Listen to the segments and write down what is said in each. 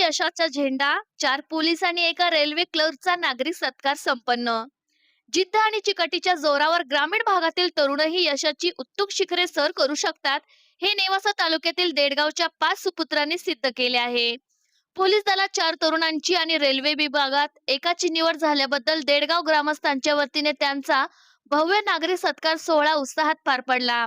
यशाचा झेंडा, 4 पोलीस आणि एका रेल्वे क्लर्कचा नागरिक सत्कार संपन्न. जिद्द आणि चिकाटीच्या जोरावर ग्रामीण भागातील तरुणही यशाची उत्तुंग शिखरे सर करू शकतात, हे नेवासा तालुक्यातील देडगावच्या 5 सुपुत्रांनी सिद्ध केले आहे. पोलीस दलात 4 तरुणांची आणि रेल्वे विभागात एकाची निवड झाल्याबद्दल देडगाव ग्रामस्थांच्या वतीने त्यांचा भव्य नागरिक सत्कार सोहळा उत्साहात पार पडला.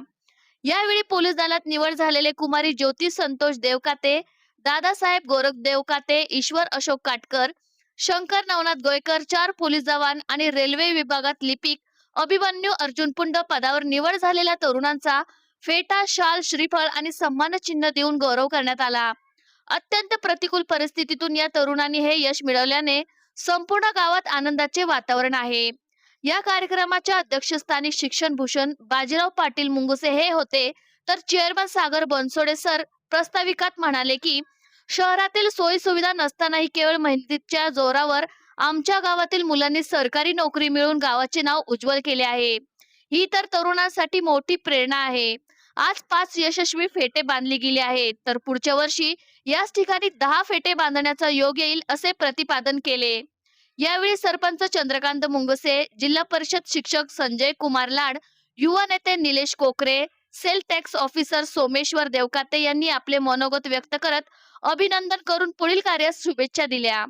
यावेळी पोलीस दलात निवड झालेले कुमारी ज्योती संतोष देवकाते, दादासाहेब गोरख देवकाते, ईश्वर अशोक काटकर, शंकर नवनाथ गोयकर, 4 पोलीस जवान आणि रेल्वे विभागात लिपिक अभिमन्यू अर्जुन पुंड पदावर निवड झालेल्या तरुणांचा फेटा, शाल, श्रीफळ आणि सन्मानचिन्ह देऊन गौरव करण्यात आला. अत्यंत प्रतिकूल परिस्थितीतून या तरुणांनी हे यश मिळवल्याने संपूर्ण गावात आनंदाचे वातावरण आहे. या कार्यक्रमाच्या अध्यक्षस्थानी शिक्षण भूषण बाजीराव पाटील मुंगुसे हे होते, तर चेअरमन सागर बनसोडे सर प्रस्ताविकात म्हणाले की शहरातील सोयी सुविधा नसतानाही केवळ मेहनतीच्या जोरावर आमच्या गावातील मुलांनी सरकारी नोकरी मिळवून गावाचे नाव उज्ज्वल केले आहे. ही तर तरुणांसाठी मोठी प्रेरणा आहे. आज 5 यशस्वी फेटे बांधली गेली आहेत, तर पुढच्या वर्षी याच ठिकाणी 10 फेटे बांधण्याचा योग येईल असे प्रतिपादन केले. यावेळी सरपंच चंद्रकांत मुंगसे, जिल्हा परिषद शिक्षक संजय कुमार लाड, युवा नेते Nilesh Kokare, sale tax officer Someshwar Devkate यांनी आपले मनोगत व्यक्त करत अभिनंदन करून पुढील कार्यास शुभेच्छा दिल्या.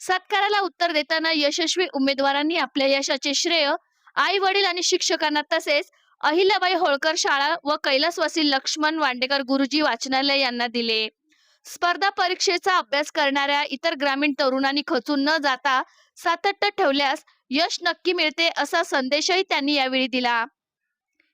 सत्काराला उत्तर देताना यशस्वी उमेदवारांनी आपल्या यशाचे श्रेय आई वडील आणि शिक्षकांना तसेच अहिल्याबाई होळकर शाळा व कैलासवासी लक्ष्मण वांडेकर गुरुजी वाचनालय यांना दिले. स्पर्धा परीक्षेचा अभ्यास करणाऱ्या इतर ग्रामीण तरुणांनी खचून न जाता सातत्य ठेवल्यास यश नक्की मिळते असा संदेशही त्यांनी यावेळी दिला.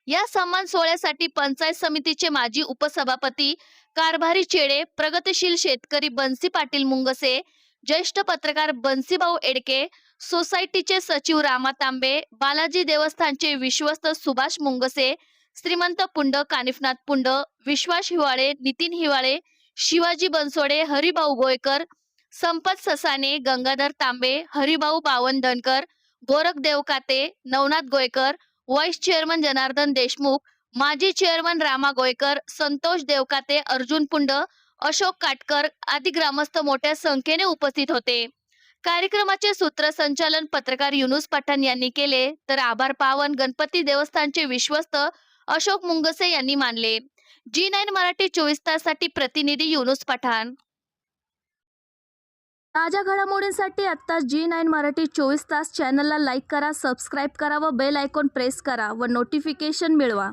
या सन्मान सोहळ्यासाठी पंचायत समितीचे माजी उपसभापती कारभारी चेडे, प्रगतिशील शेतकरी बन्सी पाटील मुंगसे, ज्येष्ठ पत्रकार बन्सीभाऊ एडके, सोसायटीचे सचिव रामा तांबे, बालाजी देवस्थानचे विश्वस्त सुभाष मुंगसे, श्रीमंत पुंड, कानिफनाथ पुंड, विश्वास हिवाळे, नितीन हिवाळे, शिवाजी बनसोडे, हरिभाऊ गोयकर, संपत ससाने, गंगाधर तांबे, हरिभाऊ बावनधनकर, गोरख देवकाते, नवनाथ गोयकर, व्हाईस चेअरमन जनार्दन देशमुख, माजी चेअरमन रामा गोयकर, संतोष देवकाते, अर्जुन पुंड, अशोक काटकर आदी ग्रामस्थ मोठ्या संख्येने उपस्थित होते. कार्यक्रमाचे सूत्रसंचालन पत्रकार युनुस पठाण यांनी केले, तर आभार पावन गणपती देवस्थानचे विश्वस्त अशोक मुंगसे यांनी मानले. G9 मराठी 24 ताससाठी प्रतिनिधी युनुस पठाण. ताज्या घडामोडींसाठी आता G9 मराठी 24 तास चॅनलला लाईक करा, सबस्क्राईब करा व बेल आयकॉन प्रेस करा व नोटिफिकेशन मिळवा.